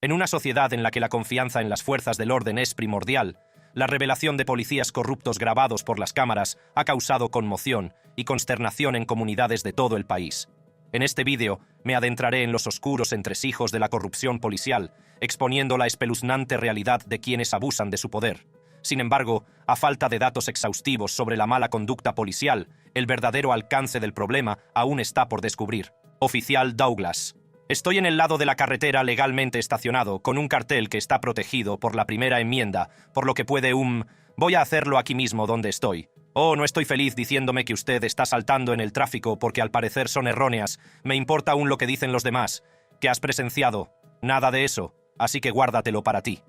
En una sociedad en la que la confianza en las fuerzas del orden es primordial, la revelación de policías corruptos grabados por las cámaras ha causado conmoción y consternación en comunidades de todo el país. En este vídeo me adentraré en los oscuros entresijos de la corrupción policial, exponiendo la espeluznante realidad de quienes abusan de su poder. Sin embargo, a falta de datos exhaustivos sobre la mala conducta policial, el verdadero alcance del problema aún está por descubrir. Oficial Douglas. Estoy en el lado de la carretera legalmente estacionado, con un cartel que está protegido por la primera enmienda, por lo que puede voy a hacerlo aquí mismo donde estoy. Oh, no estoy feliz diciéndome que usted está saltando en el tráfico porque al parecer son erróneas. Me importa aún lo que dicen los demás. ¿Qué has presenciado? Nada de eso, así que guárdatelo para ti.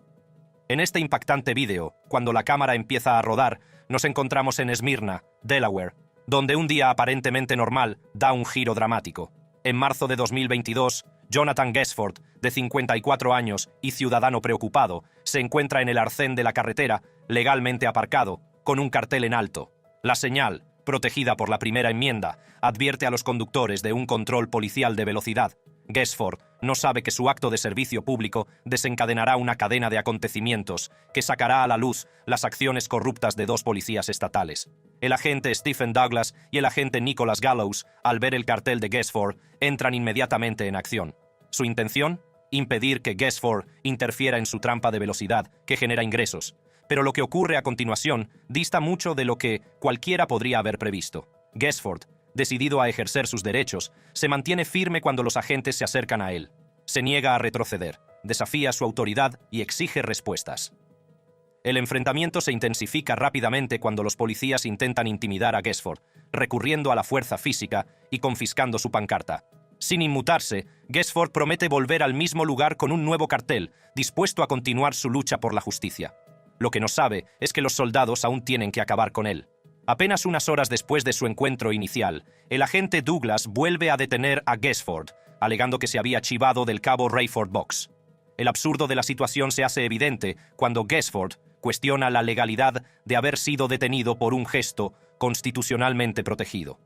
En este impactante vídeo, cuando la cámara empieza a rodar, nos encontramos en Smyrna, Delaware, donde un día aparentemente normal da un giro dramático. En marzo de 2022, Jonathan Gesford, de 54 años y ciudadano preocupado, se encuentra en el arcén de la carretera, legalmente aparcado, con un cartel en alto. La señal, protegida por la primera enmienda, advierte a los conductores de un control policial de velocidad. Gesford no sabe que su acto de servicio público desencadenará una cadena de acontecimientos que sacará a la luz las acciones corruptas de dos policías estatales. El agente Stephen Douglas y el agente Nicholas Gallows, al ver el cartel de Gesford, entran inmediatamente en acción. ¿Su intención? Impedir que Gesford interfiera en su trampa de velocidad, que genera ingresos. Pero lo que ocurre a continuación dista mucho de lo que cualquiera podría haber previsto. Gesford, decidido a ejercer sus derechos, se mantiene firme cuando los agentes se acercan a él. Se niega a retroceder, desafía su autoridad y exige respuestas. El enfrentamiento se intensifica rápidamente cuando los policías intentan intimidar a Gesford, recurriendo a la fuerza física y confiscando su pancarta. Sin inmutarse, Gesford promete volver al mismo lugar con un nuevo cartel, dispuesto a continuar su lucha por la justicia. Lo que no sabe es que los soldados aún tienen que acabar con él. Apenas unas horas después de su encuentro inicial, el agente Douglas vuelve a detener a Gesford, alegando que se había chivado del cabo Rayford Box. El absurdo de la situación se hace evidente cuando Gesford cuestiona la legalidad de haber sido detenido por un gesto constitucionalmente protegido.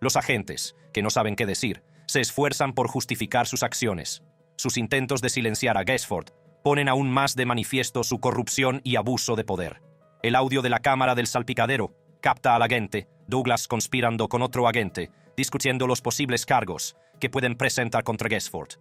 Los agentes, que no saben qué decir, se esfuerzan por justificar sus acciones. Sus intentos de silenciar a Gesford ponen aún más de manifiesto su corrupción y abuso de poder. El audio de la cámara del salpicadero capta al agente Douglas conspirando con otro agente, discutiendo los posibles cargos que pueden presentar contra Gesford.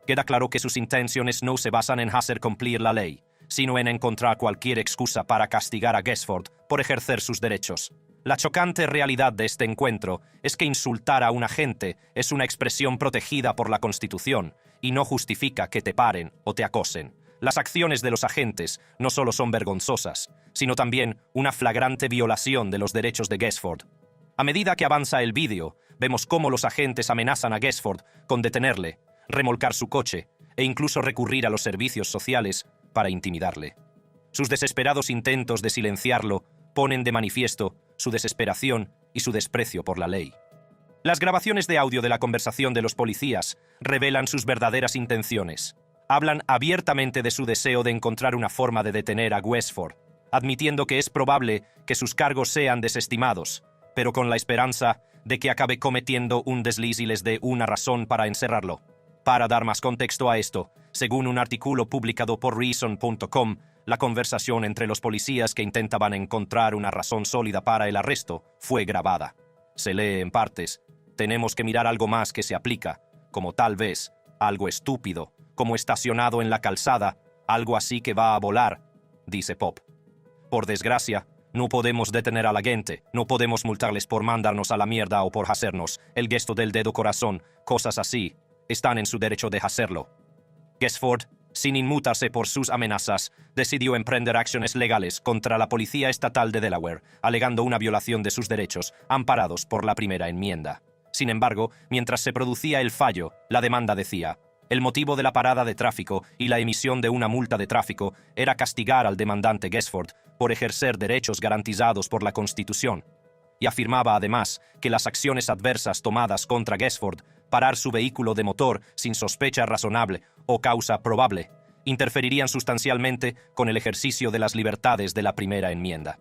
Queda claro que sus intenciones no se basan en hacer cumplir la ley, sino en encontrar cualquier excusa para castigar a Gesford por ejercer sus derechos. La chocante realidad de este encuentro es que insultar a un agente es una expresión protegida por la Constitución y no justifica que te paren o te acosen. Las acciones de los agentes no solo son vergonzosas, sino también una flagrante violación de los derechos de Gesford. A medida que avanza el vídeo, vemos cómo los agentes amenazan a Gesford con detenerle, remolcar su coche e incluso recurrir a los servicios sociales para intimidarle. Sus desesperados intentos de silenciarlo ponen de manifiesto su desesperación y su desprecio por la ley. Las grabaciones de audio de la conversación de los policías revelan sus verdaderas intenciones. Hablan abiertamente de su deseo de encontrar una forma de detener a Gesford, admitiendo que es probable que sus cargos sean desestimados, pero con la esperanza de que acabe cometiendo un desliz y les dé una razón para encerrarlo. Para dar más contexto a esto, según un artículo publicado por Reason.com, la conversación entre los policías que intentaban encontrar una razón sólida para el arresto fue grabada. Se lee en partes: tenemos que mirar algo más que se aplica, como tal vez algo estúpido, como estacionado en la calzada, algo así que va a volar, dice Pop. Por desgracia, no podemos detener a la gente, no podemos multarles por mandarnos a la mierda o por hacernos el gesto del dedo corazón, cosas así. Están en su derecho de hacerlo. Gesford, sin inmutarse por sus amenazas, decidió emprender acciones legales contra la Policía Estatal de Delaware, alegando una violación de sus derechos, amparados por la primera enmienda. Sin embargo, mientras se producía el fallo, la demanda decía: el motivo de la parada de tráfico y la emisión de una multa de tráfico era castigar al demandante Gesford por ejercer derechos garantizados por la Constitución. Y afirmaba además que las acciones adversas tomadas contra Gesford, parar su vehículo de motor sin sospecha razonable o causa probable, interferirían sustancialmente con el ejercicio de las libertades de la primera enmienda.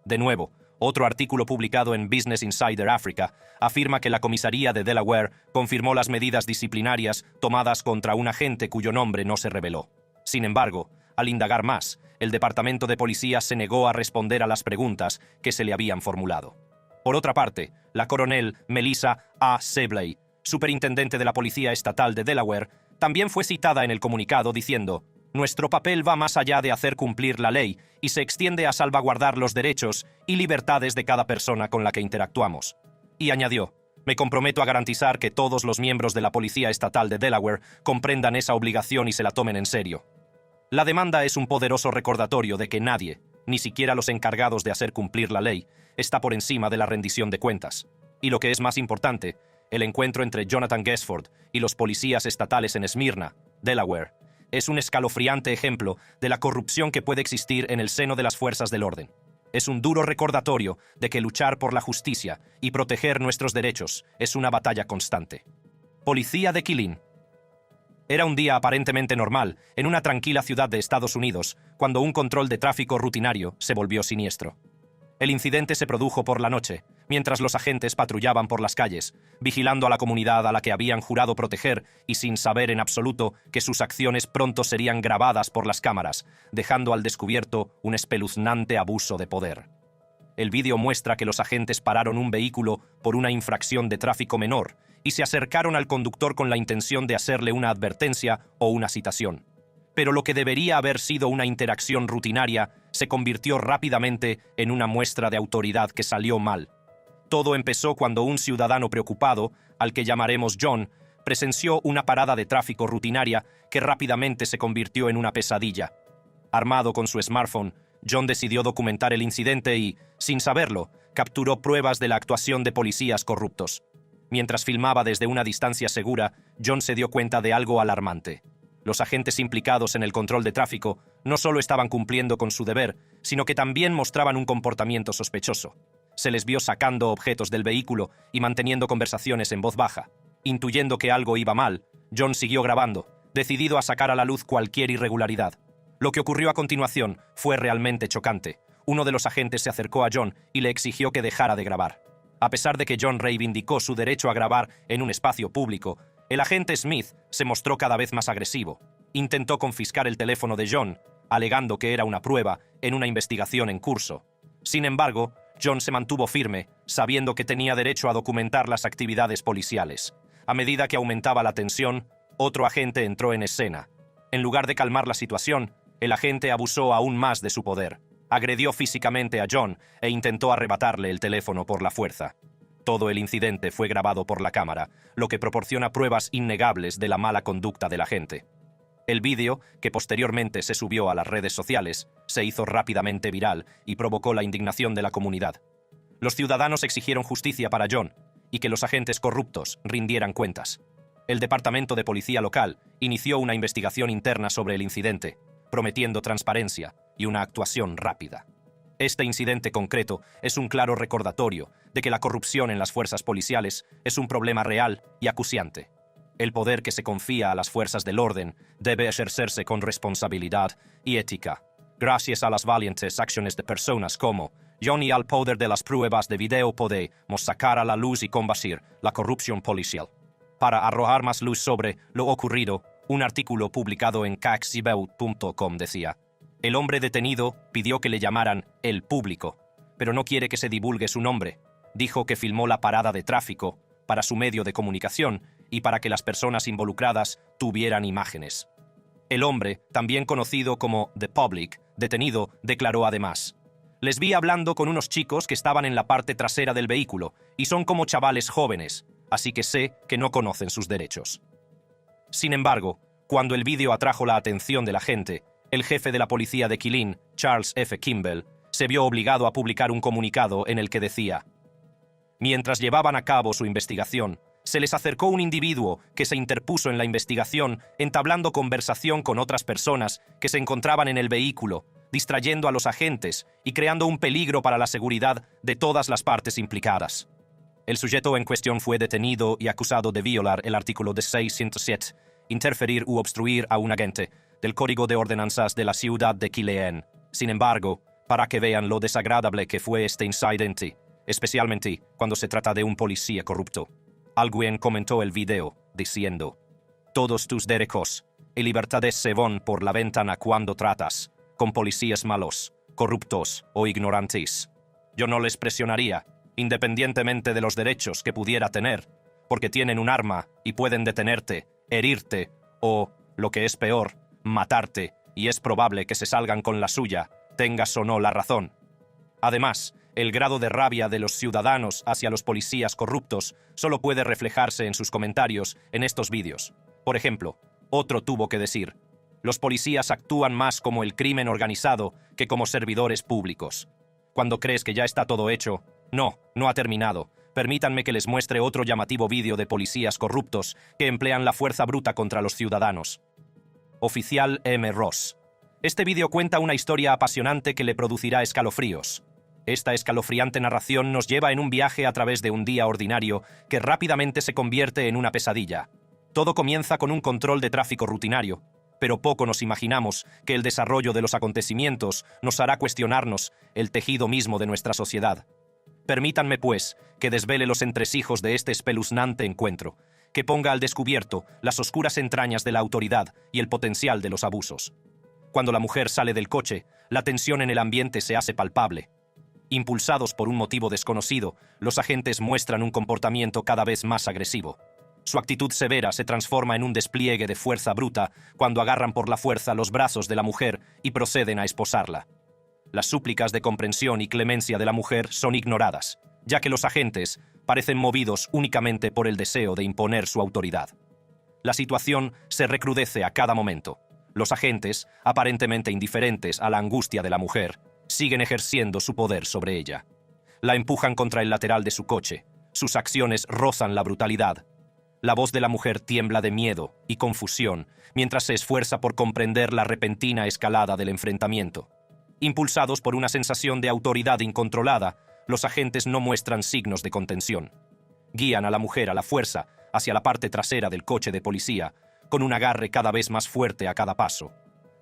De nuevo, Otro artículo publicado en Business Insider Africa afirma que la comisaría de Delaware confirmó las medidas disciplinarias tomadas contra un agente cuyo nombre no se reveló. Sin embargo, al indagar más, el Departamento de Policía se negó a responder a las preguntas que se le habían formulado. Por otra parte, la coronel Melissa A. Sibley, superintendente de la Policía Estatal de Delaware, también fue citada en el comunicado diciendo: «Nuestro papel va más allá de hacer cumplir la ley y se extiende a salvaguardar los derechos y libertades de cada persona con la que interactuamos». Y añadió: «Me comprometo a garantizar que todos los miembros de la Policía Estatal de Delaware comprendan esa obligación y se la tomen en serio». La demanda es un poderoso recordatorio de que nadie, ni siquiera los encargados de hacer cumplir la ley, está por encima de la rendición de cuentas. Y lo que es más importante, el encuentro entre Jonathan Gesford y los policías estatales en Smyrna, Delaware, es un escalofriante ejemplo de la corrupción que puede existir en el seno de las fuerzas del orden. Es un duro recordatorio de que luchar por la justicia y proteger nuestros derechos es una batalla constante. Policía de Killeen. Era un día aparentemente normal en una tranquila ciudad de Estados Unidos cuando un control de tráfico rutinario se volvió siniestro. El incidente se produjo por la noche, mientras los agentes patrullaban por las calles, vigilando a la comunidad a la que habían jurado proteger y sin saber en absoluto que sus acciones pronto serían grabadas por las cámaras, dejando al descubierto un espeluznante abuso de poder. El vídeo muestra que los agentes pararon un vehículo por una infracción de tráfico menor y se acercaron al conductor con la intención de hacerle una advertencia o una citación. Pero lo que debería haber sido una interacción rutinaria se convirtió rápidamente en una muestra de autoridad que salió mal. Todo empezó cuando un ciudadano preocupado, al que llamaremos John, presenció una parada de tráfico rutinaria que rápidamente se convirtió en una pesadilla. Armado con su smartphone, John decidió documentar el incidente y, sin saberlo, capturó pruebas de la actuación de policías corruptos. Mientras filmaba desde una distancia segura, John se dio cuenta de algo alarmante. Los agentes implicados en el control de tráfico no solo estaban cumpliendo con su deber, sino que también mostraban un comportamiento sospechoso. Se les vio sacando objetos del vehículo y manteniendo conversaciones en voz baja. Intuyendo que algo iba mal, John siguió grabando, decidido a sacar a la luz cualquier irregularidad. Lo que ocurrió a continuación fue realmente chocante. Uno de los agentes se acercó a John y le exigió que dejara de grabar. A pesar de que John reivindicó su derecho a grabar en un espacio público, el agente Smith se mostró cada vez más agresivo. Intentó confiscar el teléfono de John, alegando que era una prueba en una investigación en curso. Sin embargo, John se mantuvo firme, sabiendo que tenía derecho a documentar las actividades policiales. A medida que aumentaba la tensión, otro agente entró en escena. En lugar de calmar la situación, el agente abusó aún más de su poder. Agredió físicamente a John e intentó arrebatarle el teléfono por la fuerza. Todo el incidente fue grabado por la cámara, lo que proporciona pruebas innegables de la mala conducta del agente. El vídeo, que posteriormente se subió a las redes sociales, se hizo rápidamente viral y provocó la indignación de la comunidad. Los ciudadanos exigieron justicia para John y que los agentes corruptos rindieran cuentas. El Departamento de Policía local inició una investigación interna sobre el incidente, prometiendo transparencia y una actuación rápida. Este incidente concreto es un claro recordatorio de que la corrupción en las fuerzas policiales es un problema real y acuciante. El poder que se confía a las fuerzas del orden debe ejercerse con responsabilidad y ética. Gracias a las valientes acciones de personas como John y al poder de las pruebas de video podemos sacar a la luz y combatir la corrupción policial. Para arrojar más luz sobre lo ocurrido, un artículo publicado en caxibel.com decía: el hombre detenido pidió que le llamaran el público, pero no quiere que se divulgue su nombre. Dijo que filmó la parada de tráfico para su medio de comunicación y para que las personas involucradas tuvieran imágenes. El hombre, también conocido como The Public, detenido, declaró además: les vi hablando con unos chicos que estaban en la parte trasera del vehículo y son como chavales jóvenes, así que sé que no conocen sus derechos. Sin embargo, cuando el vídeo atrajo la atención de la gente, el jefe de la policía de Killeen, Charles F. Kimball, se vio obligado a publicar un comunicado en el que decía: mientras llevaban a cabo su investigación, se les acercó un individuo que se interpuso en la investigación entablando conversación con otras personas que se encontraban en el vehículo, distrayendo a los agentes y creando un peligro para la seguridad de todas las partes implicadas. El sujeto en cuestión fue detenido y acusado de violar el artículo de 607, interferir u obstruir a un agente, del Código de Ordenanzas de la ciudad de Killeen. Sin embargo, para que vean lo desagradable que fue este incidente, especialmente cuando se trata de un policía corrupto. Alguien comentó el video, diciendo: «Todos tus derechos y libertades se van por la ventana cuando tratas con policías malos, corruptos o ignorantes». Yo no les presionaría, independientemente de los derechos que pudiera tener, porque tienen un arma y pueden detenerte, herirte o, lo que es peor, matarte, y es probable que se salgan con la suya, tengas o no la razón. Además, el grado de rabia de los ciudadanos hacia los policías corruptos solo puede reflejarse en sus comentarios en estos vídeos. Por ejemplo, otro tuvo que decir: «Los policías actúan más como el crimen organizado que como servidores públicos». Cuando crees que ya está todo hecho, no ha terminado. Permítanme que les muestre otro llamativo vídeo de policías corruptos que emplean la fuerza bruta contra los ciudadanos. Oficial M. Ross. Este vídeo cuenta una historia apasionante que le producirá escalofríos. Esta escalofriante narración nos lleva en un viaje a través de un día ordinario que rápidamente se convierte en una pesadilla. Todo comienza con un control de tráfico rutinario, pero poco nos imaginamos que el desarrollo de los acontecimientos nos hará cuestionarnos el tejido mismo de nuestra sociedad. Permítanme, pues, que desvele los entresijos de este espeluznante encuentro, que ponga al descubierto las oscuras entrañas de la autoridad y el potencial de los abusos. Cuando la mujer sale del coche, la tensión en el ambiente se hace palpable. Impulsados por un motivo desconocido, los agentes muestran un comportamiento cada vez más agresivo. Su actitud severa se transforma en un despliegue de fuerza bruta cuando agarran por la fuerza los brazos de la mujer y proceden a esposarla. Las súplicas de comprensión y clemencia de la mujer son ignoradas, ya que los agentes parecen movidos únicamente por el deseo de imponer su autoridad. La situación se recrudece a cada momento. Los agentes, aparentemente indiferentes a la angustia de la mujer, siguen ejerciendo su poder sobre ella. La empujan contra el lateral de su coche. Sus acciones rozan la brutalidad. La voz de la mujer tiembla de miedo y confusión mientras se esfuerza por comprender la repentina escalada del enfrentamiento. Impulsados por una sensación de autoridad incontrolada, los agentes no muestran signos de contención. Guían a la mujer a la fuerza hacia la parte trasera del coche de policía, con un agarre cada vez más fuerte a cada paso.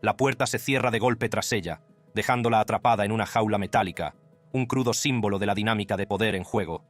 La puerta se cierra de golpe tras ella, dejándola atrapada en una jaula metálica, un crudo símbolo de la dinámica de poder en juego.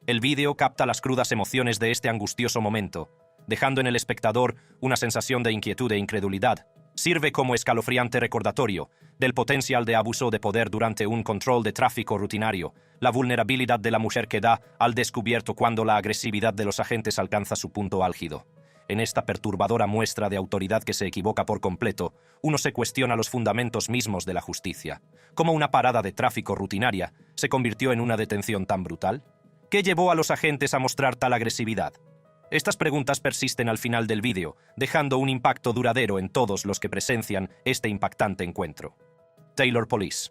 El vídeo capta las crudas emociones de este angustioso momento, dejando en el espectador una sensación de inquietud e incredulidad. Sirve como escalofriante recordatorio del potencial de abuso de poder durante un control de tráfico rutinario, la vulnerabilidad de la mujer que da al descubierto cuando la agresividad de los agentes alcanza su punto álgido. En esta perturbadora muestra de autoridad que se equivoca por completo, uno se cuestiona los fundamentos mismos de la justicia. ¿Cómo una parada de tráfico rutinaria se convirtió en una detención tan brutal? ¿Qué llevó a los agentes a mostrar tal agresividad? Estas preguntas persisten al final del vídeo, dejando un impacto duradero en todos los que presencian este impactante encuentro. Taylor Police.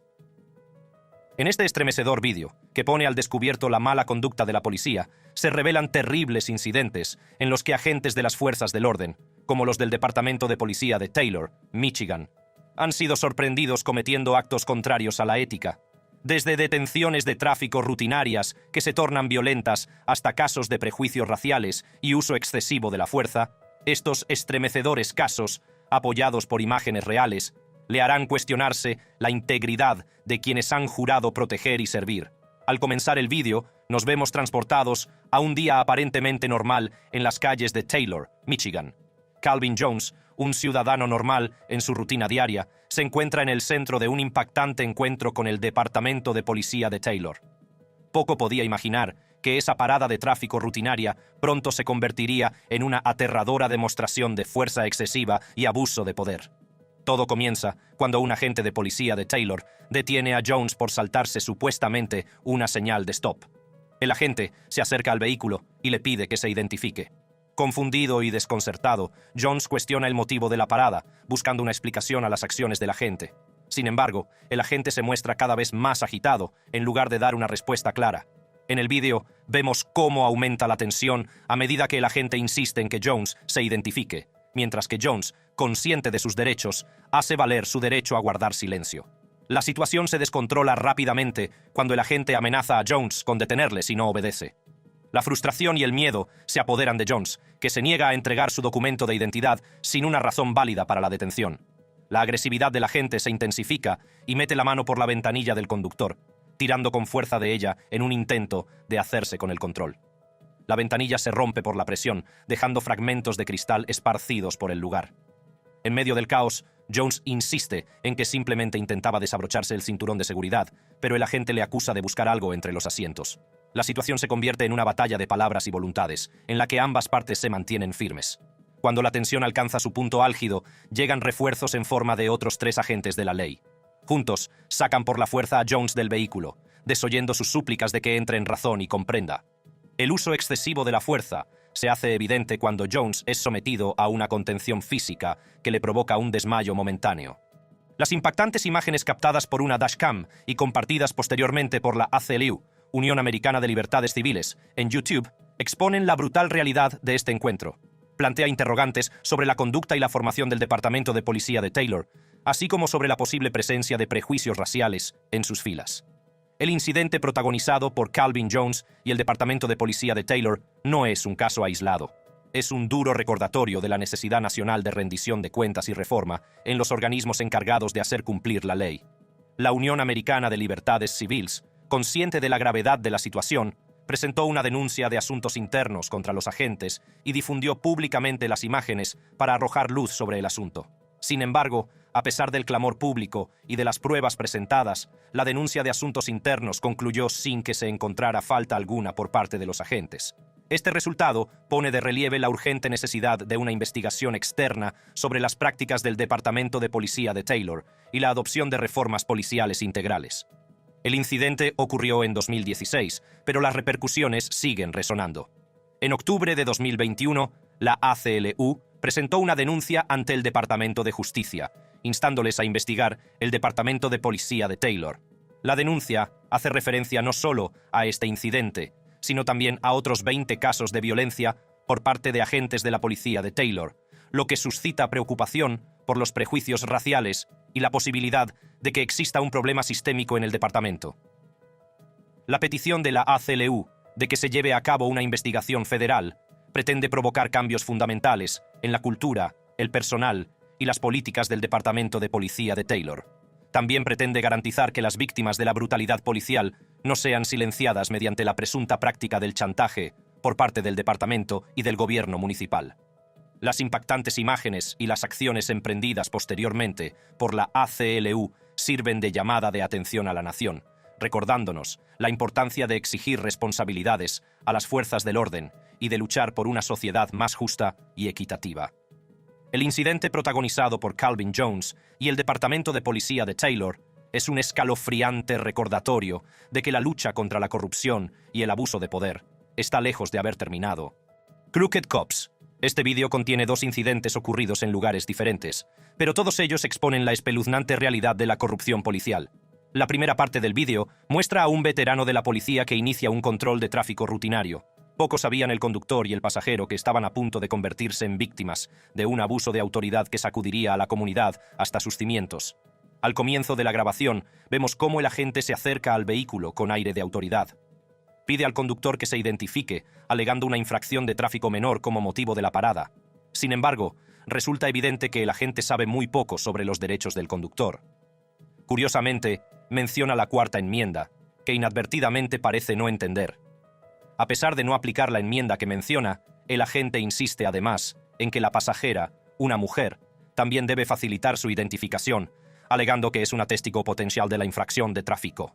En este estremecedor vídeo, que pone al descubierto la mala conducta de la policía, se revelan terribles incidentes en los que agentes de las fuerzas del orden, como los del Departamento de Policía de Taylor, Michigan, han sido sorprendidos cometiendo actos contrarios a la ética. Desde detenciones de tráfico rutinarias que se tornan violentas hasta casos de prejuicios raciales y uso excesivo de la fuerza, estos estremecedores casos, apoyados por imágenes reales, le harán cuestionarse la integridad de quienes han jurado proteger y servir. Al comenzar el vídeo, nos vemos transportados a un día aparentemente normal en las calles de Taylor, Michigan. Calvin Jones, un ciudadano normal en su rutina diaria, se encuentra en el centro de un impactante encuentro con el Departamento de Policía de Taylor. Poco podía imaginar que esa parada de tráfico rutinaria pronto se convertiría en una aterradora demostración de fuerza excesiva y abuso de poder. Todo comienza cuando un agente de policía de Taylor detiene a Jones por saltarse supuestamente una señal de stop. El agente se acerca al vehículo y le pide que se identifique. Confundido y desconcertado, Jones cuestiona el motivo de la parada, buscando una explicación a las acciones del agente. Sin embargo, el agente se muestra cada vez más agitado, en lugar de dar una respuesta clara. En el vídeo, vemos cómo aumenta la tensión a medida que el agente insiste en que Jones se identifique, mientras que Jones, consciente de sus derechos, hace valer su derecho a guardar silencio. La situación se descontrola rápidamente cuando el agente amenaza a Jones con detenerle si no obedece. La frustración y el miedo se apoderan de Jones, que se niega a entregar su documento de identidad sin una razón válida para la detención. La agresividad de la gente se intensifica y mete la mano por la ventanilla del conductor, tirando con fuerza de ella en un intento de hacerse con el control. La ventanilla se rompe por la presión, dejando fragmentos de cristal esparcidos por el lugar. En medio del caos, Jones insiste en que simplemente intentaba desabrocharse el cinturón de seguridad, pero el agente le acusa de buscar algo entre los asientos. La situación se convierte en una batalla de palabras y voluntades, en la que ambas partes se mantienen firmes. Cuando la tensión alcanza su punto álgido, llegan refuerzos en forma de otros 3 agentes de la ley. Juntos, sacan por la fuerza a Jones del vehículo, desoyendo sus súplicas de que entre en razón y comprenda. El uso excesivo de la fuerza se hace evidente cuando Jones es sometido a una contención física que le provoca un desmayo momentáneo. Las impactantes imágenes captadas por una dashcam y compartidas posteriormente por la ACLU, Unión Americana de Libertades Civiles, en YouTube, exponen la brutal realidad de este encuentro. Plantea interrogantes sobre la conducta y la formación del Departamento de Policía de Taylor, así como sobre la posible presencia de prejuicios raciales en sus filas. El incidente protagonizado por Calvin Jones y el Departamento de Policía de Taylor no es un caso aislado. Es un duro recordatorio de la necesidad nacional de rendición de cuentas y reforma en los organismos encargados de hacer cumplir la ley. La Unión Americana de Libertades Civiles, consciente de la gravedad de la situación, presentó una denuncia de asuntos internos contra los agentes y difundió públicamente las imágenes para arrojar luz sobre el asunto. Sin embargo, a pesar del clamor público y de las pruebas presentadas, la denuncia de asuntos internos concluyó sin que se encontrara falta alguna por parte de los agentes. Este resultado pone de relieve la urgente necesidad de una investigación externa sobre las prácticas del Departamento de Policía de Taylor y la adopción de reformas policiales integrales. El incidente ocurrió en 2016, pero las repercusiones siguen resonando. En octubre de 2021, la ACLU presentó una denuncia ante el Departamento de Justicia, instándoles a investigar el Departamento de Policía de Taylor. La denuncia hace referencia no solo a este incidente, sino también a otros 20 casos de violencia por parte de agentes de la policía de Taylor, lo que suscita preocupación por los prejuicios raciales y la posibilidad de que exista un problema sistémico en el departamento. La petición de la ACLU de que se lleve a cabo una investigación federal pretende provocar cambios fundamentales en la cultura, el personal y las políticas del Departamento de Policía de Taylor. También pretende garantizar que las víctimas de la brutalidad policial no sean silenciadas mediante la presunta práctica del chantaje por parte del departamento y del gobierno municipal. Las impactantes imágenes y las acciones emprendidas posteriormente por la ACLU sirven de llamada de atención a la nación, recordándonos la importancia de exigir responsabilidades a las fuerzas del orden y de luchar por una sociedad más justa y equitativa. El incidente protagonizado por Calvin Jones y el Departamento de Policía de Taylor es un escalofriante recordatorio de que la lucha contra la corrupción y el abuso de poder está lejos de haber terminado. Crooked Cops. Este vídeo contiene 2 incidentes ocurridos en lugares diferentes, pero todos ellos exponen la espeluznante realidad de la corrupción policial. La primera parte del vídeo muestra a un veterano de la policía que inicia un control de tráfico rutinario. Poco sabían el conductor y el pasajero que estaban a punto de convertirse en víctimas de un abuso de autoridad que sacudiría a la comunidad hasta sus cimientos. Al comienzo de la grabación, vemos cómo el agente se acerca al vehículo con aire de autoridad. Pide al conductor que se identifique, alegando una infracción de tráfico menor como motivo de la parada. Sin embargo, resulta evidente que el agente sabe muy poco sobre los derechos del conductor. Curiosamente, menciona la 4ª enmienda, que inadvertidamente parece no entender. A pesar de no aplicar la enmienda que menciona, el agente insiste además en que la pasajera, una mujer, también debe facilitar su identificación, alegando que es una testigo potencial de la infracción de tráfico.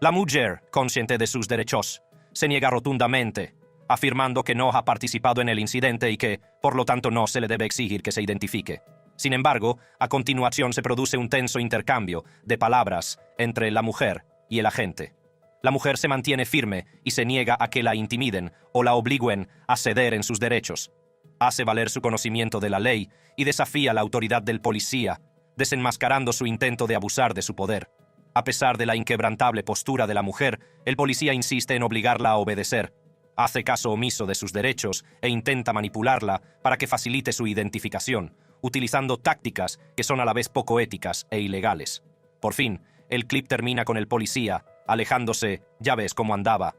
La mujer, consciente de sus derechos, se niega rotundamente, afirmando que no ha participado en el incidente y que, por lo tanto, no se le debe exigir que se identifique. Sin embargo, a continuación se produce un tenso intercambio de palabras entre la mujer y el agente. La mujer se mantiene firme y se niega a que la intimiden o la obliguen a ceder en sus derechos. Hace valer su conocimiento de la ley y desafía la autoridad del policía, desenmascarando su intento de abusar de su poder. A pesar de la inquebrantable postura de la mujer, el policía insiste en obligarla a obedecer. Hace caso omiso de sus derechos e intenta manipularla para que facilite su identificación, utilizando tácticas que son a la vez poco éticas e ilegales. Por fin, el clip termina con el policía alejándose, ya ves cómo andaba.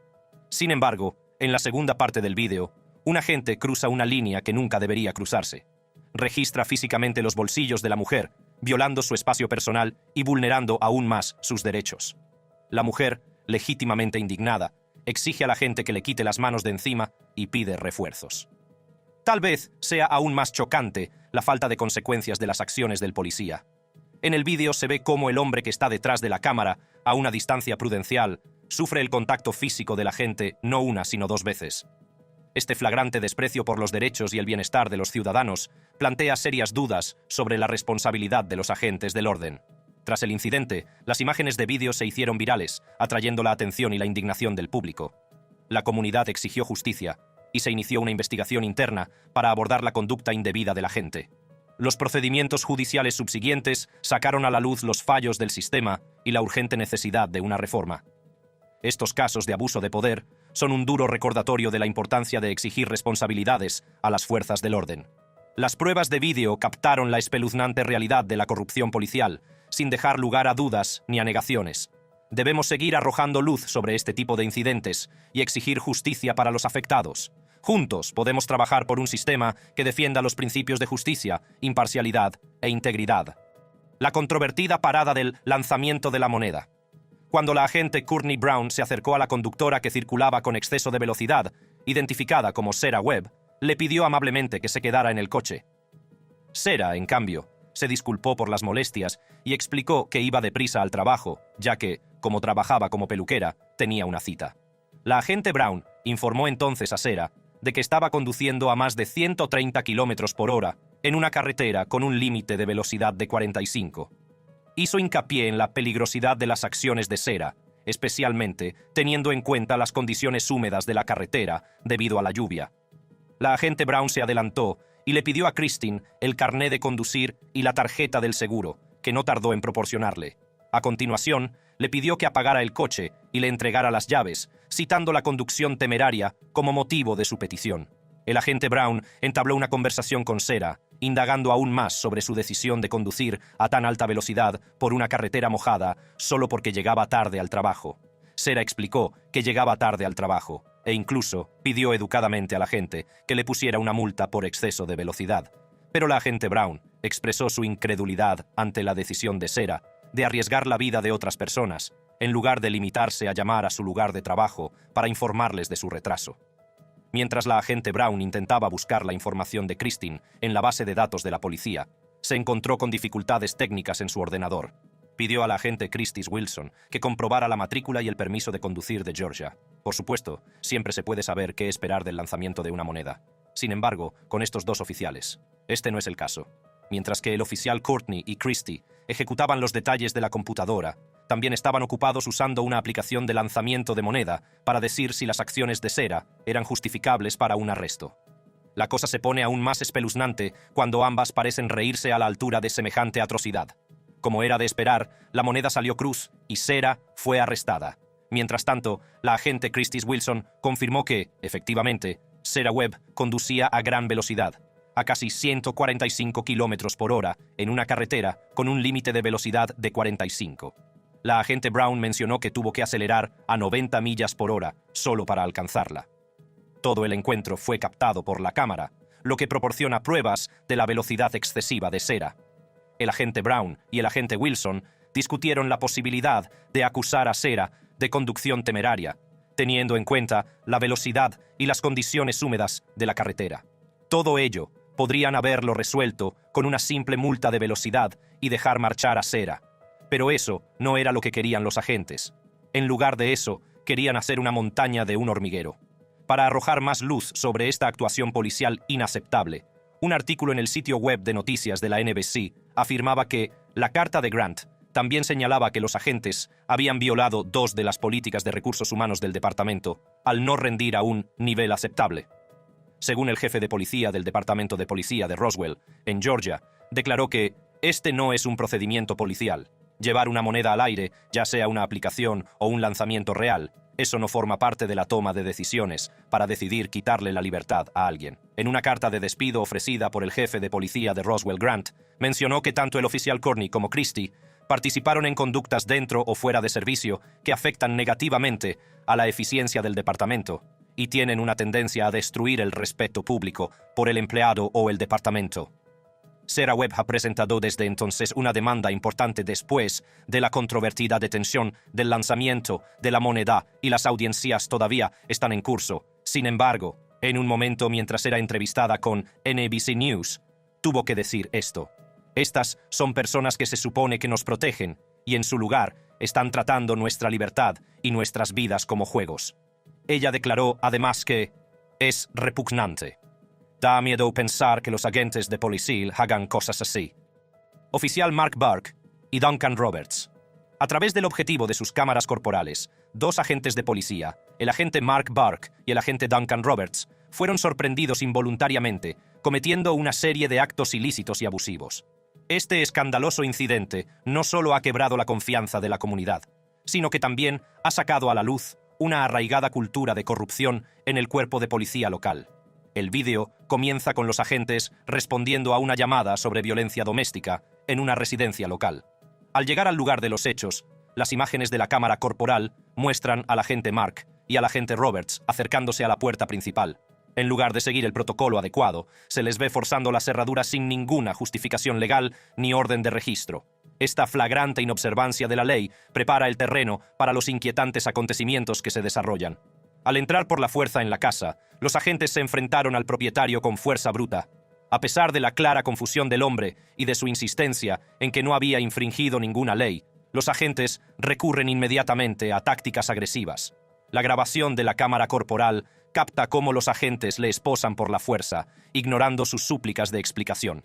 Sin embargo, en la segunda parte del vídeo, un agente cruza una línea que nunca debería cruzarse. registra físicamente los bolsillos de la mujer, violando su espacio personal y vulnerando aún más sus derechos. La mujer, legítimamente indignada, exige a la gente que le quite las manos de encima y pide refuerzos. Tal vez sea aún más chocante la falta de consecuencias de las acciones del policía. En el vídeo se ve cómo el hombre que está detrás de la cámara, a una distancia prudencial, sufre el contacto físico de la gente no una sino dos veces. Este flagrante desprecio por los derechos y el bienestar de los ciudadanos plantea serias dudas sobre la responsabilidad de los agentes del orden. Tras el incidente, las imágenes de vídeo se hicieron virales, atrayendo la atención y la indignación del público. La comunidad exigió justicia y se inició una investigación interna para abordar la conducta indebida de la gente. Los procedimientos judiciales subsiguientes sacaron a la luz los fallos del sistema y la urgente necesidad de una reforma. Estos casos de abuso de poder son un duro recordatorio de la importancia de exigir responsabilidades a las fuerzas del orden. Las pruebas de vídeo captaron la espeluznante realidad de la corrupción policial, sin dejar lugar a dudas ni a negaciones. Debemos seguir arrojando luz sobre este tipo de incidentes y exigir justicia para los afectados. Juntos podemos trabajar por un sistema que defienda los principios de justicia, imparcialidad e integridad. La controvertida parada del lanzamiento de la moneda. Cuando la agente Courtney Brown se acercó a la conductora que circulaba con exceso de velocidad, identificada como Sarah Webb, le pidió amablemente que se quedara en el coche. Sarah, en cambio, se disculpó por las molestias y explicó que iba deprisa al trabajo, ya que, como trabajaba como peluquera, tenía una cita. La agente Brown informó entonces a Sarah de que estaba conduciendo a más de 130 km por hora en una carretera con un límite de velocidad de 45. Hizo hincapié en la peligrosidad de las acciones de Sarah, especialmente teniendo en cuenta las condiciones húmedas de la carretera debido a la lluvia. La agente Brown se adelantó y le pidió a Christine el carné de conducir y la tarjeta del seguro, que no tardó en proporcionarle. A continuación, le pidió que apagara el coche y le entregara las llaves, citando la conducción temeraria como motivo de su petición. El agente Brown entabló una conversación con Sarah, indagando aún más sobre su decisión de conducir a tan alta velocidad por una carretera mojada solo porque llegaba tarde al trabajo. Sarah explicó que llegaba tarde al trabajo e incluso pidió educadamente a la agente que le pusiera una multa por exceso de velocidad. Pero la agente Brown expresó su incredulidad ante la decisión de Sarah de arriesgar la vida de otras personas, en lugar de limitarse a llamar a su lugar de trabajo para informarles de su retraso. Mientras la agente Brown intentaba buscar la información de Christine en la base de datos de la policía, se encontró con dificultades técnicas en su ordenador. Pidió a la agente Christy Wilson que comprobara la matrícula y el permiso de conducir de Georgia. Por supuesto, siempre se puede saber qué esperar del lanzamiento de una moneda. Sin embargo, con estos dos oficiales, este no es el caso. Mientras que el oficial Courtney y Christy ejecutaban los detalles de la computadora, también estaban ocupados usando una aplicación de lanzamiento de moneda para decir si las acciones de Sarah eran justificables para un arresto. La cosa se pone aún más espeluznante cuando ambas parecen reírse a la altura de semejante atrocidad. Como era de esperar, la moneda salió cruz y Sarah fue arrestada. Mientras tanto, la agente Christy Wilson confirmó que, efectivamente, Sarah Webb conducía a gran velocidad, a casi 145 km por hora en una carretera con un límite de velocidad de 45. La agente Brown mencionó que tuvo que acelerar a 90 millas por hora solo para alcanzarla. Todo el encuentro fue captado por la cámara, lo que proporciona pruebas de la velocidad excesiva de Sarah. El agente Brown y el agente Wilson discutieron la posibilidad de acusar a Sarah de conducción temeraria, teniendo en cuenta la velocidad y las condiciones húmedas de la carretera. Todo ello podrían haberlo resuelto con una simple multa de velocidad y dejar marchar a Sarah. Pero eso no era lo que querían los agentes. En lugar de eso, querían hacer una montaña de un hormiguero. Para arrojar más luz sobre esta actuación policial inaceptable, un artículo en el sitio web de noticias de la NBC afirmaba que la carta de Grant también señalaba que los agentes habían violado dos de las políticas de recursos humanos del departamento al no rendir a un nivel aceptable. Según el jefe de policía del Departamento de Policía de Roswell, en Georgia, declaró que este no es un procedimiento policial. Llevar una moneda al aire, ya sea una aplicación o un lanzamiento real, eso no forma parte de la toma de decisiones para decidir quitarle la libertad a alguien. En una carta de despido ofrecida por el jefe de policía de Roswell, Grant, mencionó que tanto el oficial Courtney como Christy participaron en conductas dentro o fuera de servicio que afectan negativamente a la eficiencia del departamento y tienen una tendencia a destruir el respeto público por el empleado o el departamento. Sarah Webb ha presentado desde entonces una demanda importante después de la controvertida detención del lanzamiento de la moneda y las audiencias todavía están en curso. Sin embargo, en un momento mientras era entrevistada con NBC News, tuvo que decir esto. Estas son personas que se supone que nos protegen y en su lugar están tratando nuestra libertad y nuestras vidas como juegos. Ella declaró además que es repugnante. Da miedo pensar que los agentes de policía hagan cosas así. Oficial Mark Burke y Duncan Roberts. A través del objetivo de sus cámaras corporales, dos agentes de policía, el agente Mark Burke y el agente Duncan Roberts, fueron sorprendidos involuntariamente, cometiendo una serie de actos ilícitos y abusivos. Este escandaloso incidente no solo ha quebrado la confianza de la comunidad, sino que también ha sacado a la luz una arraigada cultura de corrupción en el cuerpo de policía local. El vídeo comienza con los agentes respondiendo a una llamada sobre violencia doméstica en una residencia local. Al llegar al lugar de los hechos, las imágenes de la cámara corporal muestran al agente Mark y al agente Roberts acercándose a la puerta principal. En lugar de seguir el protocolo adecuado, se les ve forzando la cerradura sin ninguna justificación legal ni orden de registro. Esta flagrante inobservancia de la ley prepara el terreno para los inquietantes acontecimientos que se desarrollan. Al entrar por la fuerza en la casa, los agentes se enfrentaron al propietario con fuerza bruta. A pesar de la clara confusión del hombre y de su insistencia en que no había infringido ninguna ley, los agentes recurren inmediatamente a tácticas agresivas. La grabación de la cámara corporal capta cómo los agentes le esposan por la fuerza, ignorando sus súplicas de explicación.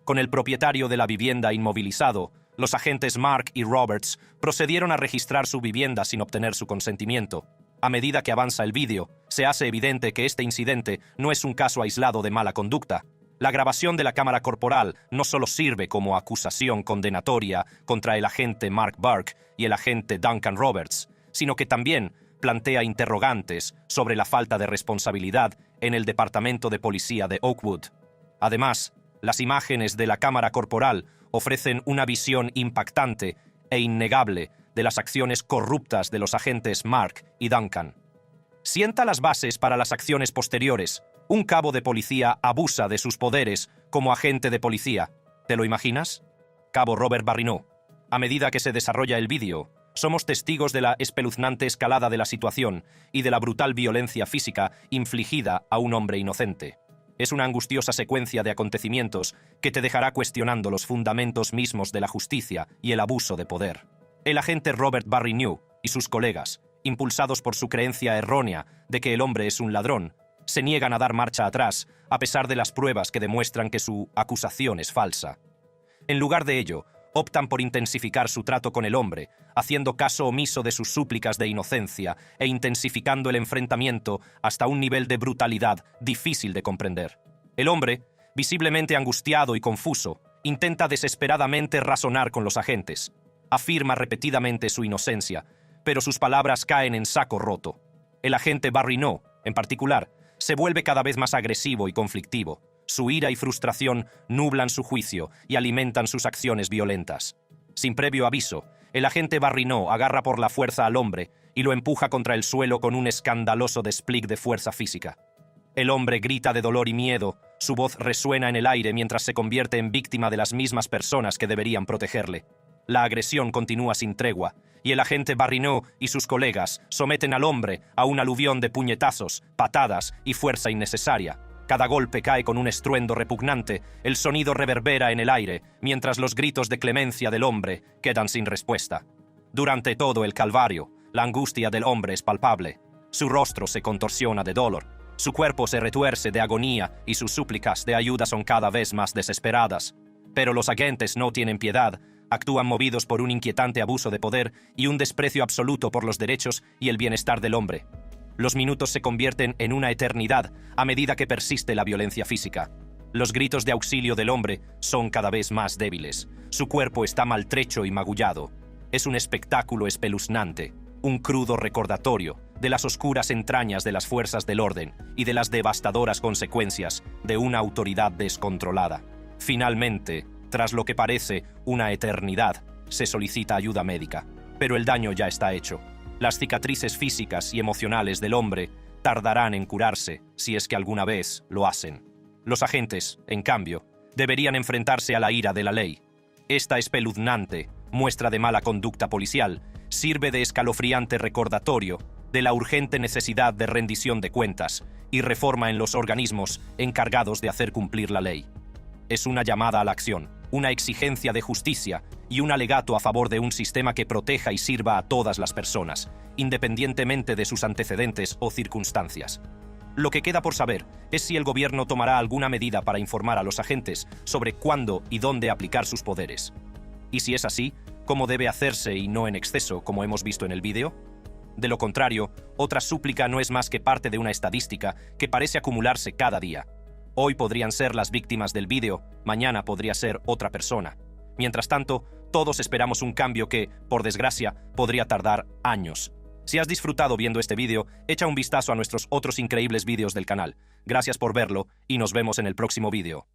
Con el propietario de la vivienda inmovilizado, los agentes Mark y Roberts procedieron a registrar su vivienda sin obtener su consentimiento. A medida que avanza el vídeo, se hace evidente que este incidente no es un caso aislado de mala conducta. La grabación de la cámara corporal no solo sirve como acusación condenatoria contra el agente Mark Burke y el agente Duncan Roberts, sino que también plantea interrogantes sobre la falta de responsabilidad en el Departamento de Policía de Oakwood. Además, las imágenes de la cámara corporal ofrecen una visión impactante e innegable de las acciones corruptas de los agentes Mark y Duncan. Sienta las bases para las acciones posteriores. Un cabo de policía abusa de sus poderes como agente de policía. ¿Te lo imaginas? Cabo Robert Barrineau. A medida que se desarrolla el vídeo, somos testigos de la espeluznante escalada de la situación y de la brutal violencia física infligida a un hombre inocente. Es una angustiosa secuencia de acontecimientos que te dejará cuestionando los fundamentos mismos de la justicia y el abuso de poder. El agente Robert Barrineau y sus colegas, impulsados por su creencia errónea de que el hombre es un ladrón, se niegan a dar marcha atrás a pesar de las pruebas que demuestran que su acusación es falsa. En lugar de ello, optan por intensificar su trato con el hombre, haciendo caso omiso de sus súplicas de inocencia e intensificando el enfrentamiento hasta un nivel de brutalidad difícil de comprender. El hombre, visiblemente angustiado y confuso, intenta desesperadamente razonar con los agentes. Afirma repetidamente su inocencia, pero sus palabras caen en saco roto. El agente Barrineau, en particular, se vuelve cada vez más agresivo y conflictivo. Su ira y frustración nublan su juicio y alimentan sus acciones violentas. Sin previo aviso, el agente Barrineau agarra por la fuerza al hombre y lo empuja contra el suelo con un escandaloso despliegue de fuerza física. El hombre grita de dolor y miedo, su voz resuena en el aire mientras se convierte en víctima de las mismas personas que deberían protegerle. La agresión continúa sin tregua, y el agente Barrineau y sus colegas someten al hombre a un aluvión de puñetazos, patadas y fuerza innecesaria. Cada golpe cae con un estruendo repugnante, el sonido reverbera en el aire, mientras los gritos de clemencia del hombre quedan sin respuesta. Durante todo el calvario, la angustia del hombre es palpable. Su rostro se contorsiona de dolor, su cuerpo se retuerce de agonía y sus súplicas de ayuda son cada vez más desesperadas. Pero los agentes no tienen piedad, actúan movidos por un inquietante abuso de poder y un desprecio absoluto por los derechos y el bienestar del hombre. Los minutos se convierten en una eternidad a medida que persiste la violencia física. Los gritos de auxilio del hombre son cada vez más débiles. Su cuerpo está maltrecho y magullado. Es un espectáculo espeluznante, un crudo recordatorio de las oscuras entrañas de las fuerzas del orden y de las devastadoras consecuencias de una autoridad descontrolada. Finalmente, tras lo que parece una eternidad, se solicita ayuda médica, pero el daño ya está hecho. Las cicatrices físicas y emocionales del hombre tardarán en curarse si es que alguna vez lo hacen. Los agentes, en cambio, deberían enfrentarse a la ira de la ley. Esta espeluznante muestra de mala conducta policial sirve de escalofriante recordatorio de la urgente necesidad de rendición de cuentas y reforma en los organismos encargados de hacer cumplir la ley. Es una llamada a la acción, una exigencia de justicia y un alegato a favor de un sistema que proteja y sirva a todas las personas, independientemente de sus antecedentes o circunstancias. Lo que queda por saber es si el gobierno tomará alguna medida para informar a los agentes sobre cuándo y dónde aplicar sus poderes. Y si es así, ¿cómo debe hacerse y no en exceso, como hemos visto en el vídeo? De lo contrario, otra súplica no es más que parte de una estadística que parece acumularse cada día. Hoy podrían ser las víctimas del vídeo, mañana podría ser otra persona. Mientras tanto, todos esperamos un cambio que, por desgracia, podría tardar años. Si has disfrutado viendo este vídeo, echa un vistazo a nuestros otros increíbles vídeos del canal. Gracias por verlo y nos vemos en el próximo vídeo.